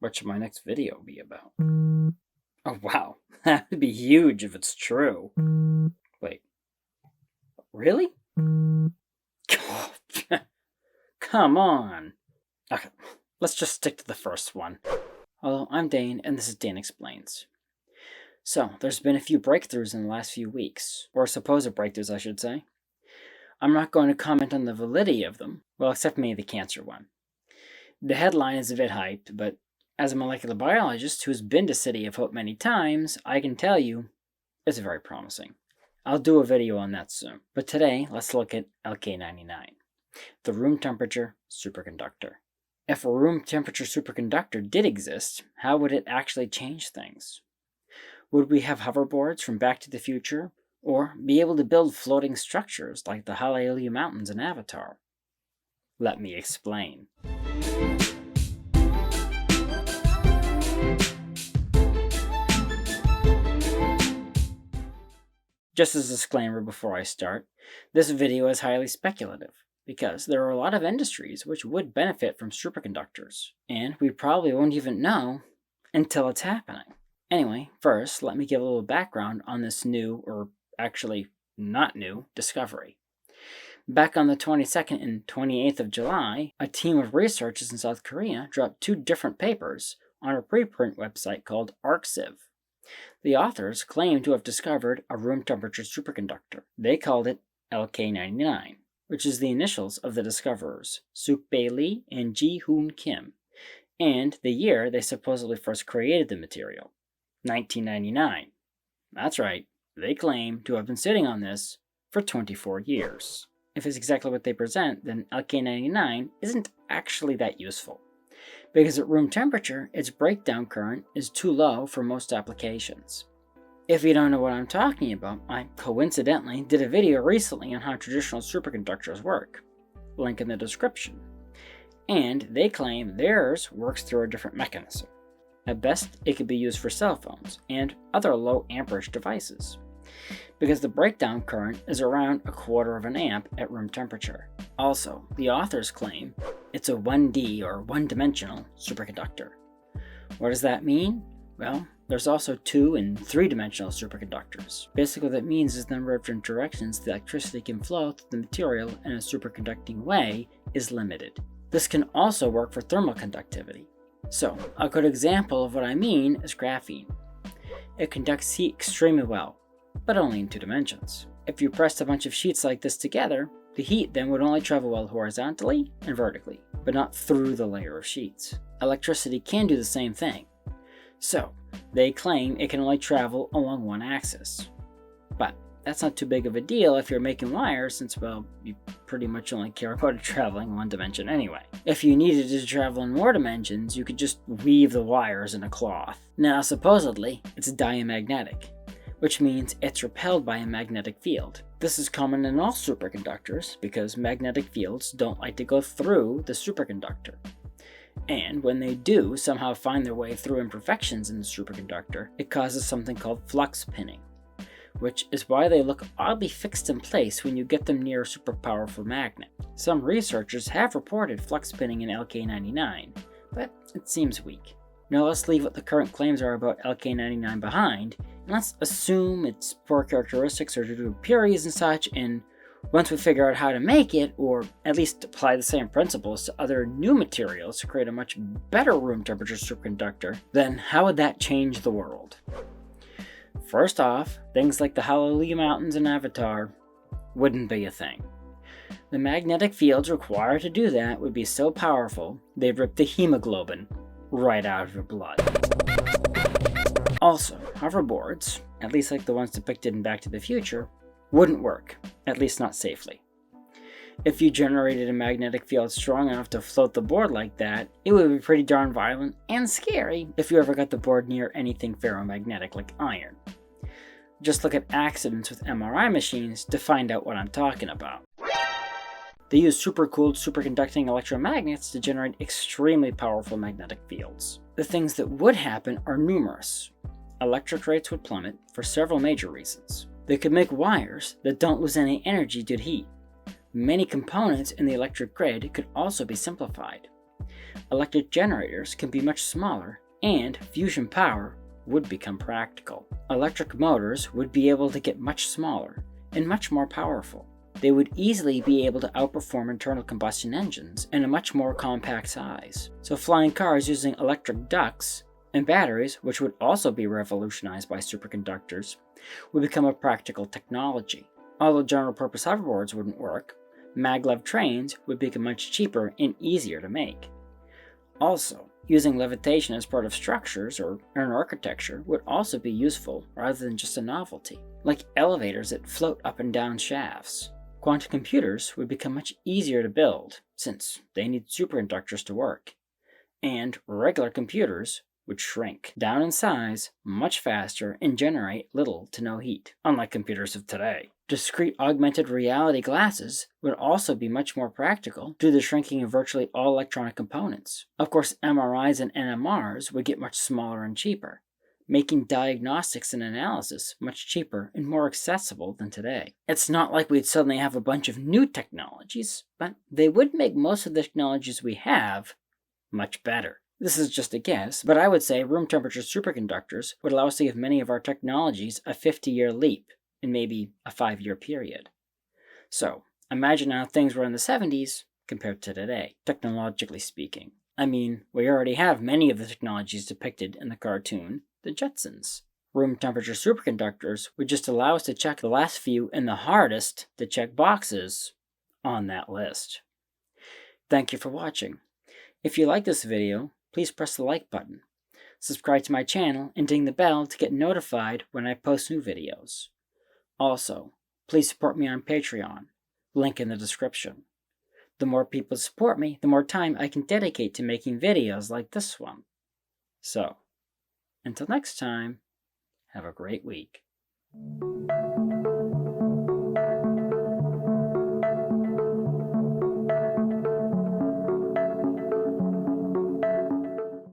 What should my next video be about? Oh, wow. That would be huge if it's true. Wait. Really? Come on. Okay, let's just stick to the first one. Hello, I'm Dane, and this is Dane Explains. So, there's been a few breakthroughs in the last few weeks, or supposed breakthroughs, I should say. I'm not going to comment on the validity of them, well, except maybe the cancer one. The headline is a bit hyped, but as a molecular biologist who's been to City of Hope many times, I can tell you it's very promising. I'll do a video on that soon. But today, let's look at LK99, the room temperature superconductor. If a room temperature superconductor did exist, how would it actually change things? Would we have hoverboards from Back to the Future, or be able to build floating structures like the Hallelujah Mountains in Avatar? Let me explain. Just as a disclaimer before I start, this video is highly speculative, because there are a lot of industries which would benefit from superconductors, and we probably won't even know until it's happening. Anyway, first, let me give a little background on this new, or actually not new, discovery. Back on the 22nd and 28th of July, a team of researchers in South Korea dropped 2 different papers on a preprint website called ArcSiv. The authors claim to have discovered a room temperature superconductor. They called it LK99, which is the initials of the discoverers, Suk-bae Lee and Ji-hoon Kim, and the year they supposedly first created the material, 1999. That's right, they claim to have been sitting on this for 24 years. If it's exactly what they present, then LK99 isn't actually that useful, because at room temperature, its breakdown current is too low for most applications. If you don't know what I'm talking about, I coincidentally did a video recently on how traditional superconductors work. Link in the description. And they claim theirs works through a different mechanism. At best, it could be used for cell phones and other low amperage devices, because the breakdown current is around 1/4 amp at room temperature. Also, the authors claim it's a 1D or one-dimensional superconductor. What does that mean? Well, there's also 2 and 3-dimensional superconductors. Basically, what that means is the number of different directions the electricity can flow through the material in a superconducting way is limited. This can also work for thermal conductivity. So, a good example of what I mean is graphene. It conducts heat extremely well, but only in 2 dimensions. If you pressed a bunch of sheets like this together, the heat then would only travel well horizontally and vertically, but not through the layer of sheets. Electricity can do the same thing. So, they claim it can only travel along one axis. But that's not too big of a deal if you're making wires, since, well, you pretty much only care about it traveling 1 dimension anyway. If you needed it to travel in more dimensions, you could just weave the wires in a cloth. Now, supposedly, it's diamagnetic, which means it's repelled by a magnetic field. This is common in all superconductors because magnetic fields don't like to go through the superconductor. And when they do somehow find their way through imperfections in the superconductor, it causes something called flux pinning, which is why they look oddly fixed in place when you get them near a super powerful magnet. Some researchers have reported flux pinning in LK99, but it seems weak. Now let's leave what the current claims are about LK99 behind, and let's assume its poor characteristics are due to impurities and such, and once we figure out how to make it, or at least apply the same principles to other new materials to create a much better room temperature superconductor, then how would that change the world? First off, things like the Hallelujah Mountains in Avatar wouldn't be a thing. The magnetic fields required to do that would be so powerful, they'd rip the hemoglobin right out of your blood. Also, hoverboards, at least like the ones depicted in Back to the Future, wouldn't work, at least not safely. If you generated a magnetic field strong enough to float the board like that, it would be pretty darn violent and scary if you ever got the board near anything ferromagnetic like iron. Just look at accidents with MRI machines to find out what I'm talking about. They use supercooled superconducting electromagnets to generate extremely powerful magnetic fields. The things that would happen are numerous. Electric rates would plummet for several major reasons. They could make wires that don't lose any energy due to heat. Many components in the electric grid could also be simplified. electric generators can be much smaller, and fusion power would become practical. Electric motors would be able to get much smaller and much more powerful. They would easily be able to outperform internal combustion engines in a much more compact size. So flying cars using electric ducts and batteries, which would also be revolutionized by superconductors, would become a practical technology. Although general purpose hoverboards wouldn't work, maglev trains would become much cheaper and easier to make. Also, using levitation as part of structures or in architecture would also be useful rather than just a novelty, like elevators that float up and down shafts. Quantum computers would become much easier to build, since they need superconductors to work, and regular computers would shrink down in size much faster and generate little to no heat, unlike computers of today. Discrete augmented reality glasses would also be much more practical due to the shrinking of virtually all electronic components. Of course, MRIs and NMRs would get much smaller and cheaper, making diagnostics and analysis much cheaper and more accessible than today. It's not like we'd suddenly have a bunch of new technologies, but they would make most of the technologies we have much better. This is just a guess, but I would say room temperature superconductors would allow us to give many of our technologies a 50-year leap in maybe a 5-year period. So, imagine how things were in the 70s compared to today, technologically speaking. I mean, we already have many of the technologies depicted in the cartoon, The Jetsons. Room temperature superconductors would just allow us to check the last few and the hardest to check boxes on that list. Thank you for watching. If you like this video, please press the like button. Subscribe to my channel and ding the bell to get notified when I post new videos. Also, please support me on Patreon, link in the description. The more people support me, the more time I can dedicate to making videos like this one. So, until next time, have a great week.